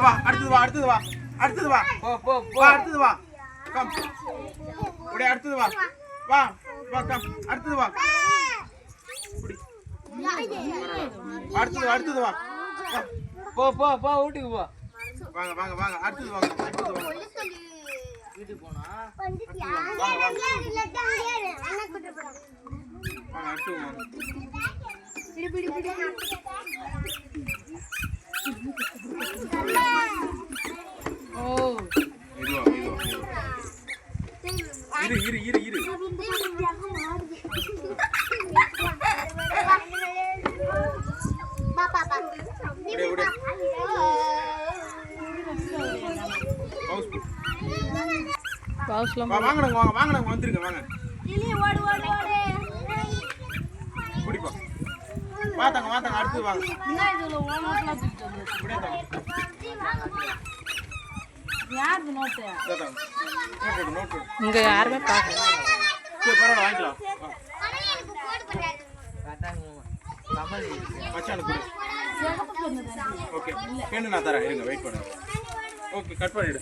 வா அடுத்தது வா அடுத்தது வா அடுத்தது வா போ போ போ வா அடுத்தது வா கம் புடி அடுத்தது வா வா வா கம் அடுத்தது வா புடி அடுத்தது வா போ போ போ வீட்டுக்கு போ. வாங்க வாங்க வாங்க அடுத்தது வாங்க வீட்டுக்கு போனா வாங்க அடுத்தது வாங்க ஓ இதுவா இரு வாங்க வந்துருங்க வாங்க குடிப்பா வாத்தாங்க அடுத்து வாங்க இங்க யாருமே பார்க்கல. சரி பரவாயில்ல வாங்கிக்கலாம் கமல் மச்சான் கொடு ஓகே நான் தரேன் இருங்க வெயிட் பண்ணுங்க ஓகே கட் பண்ணிடு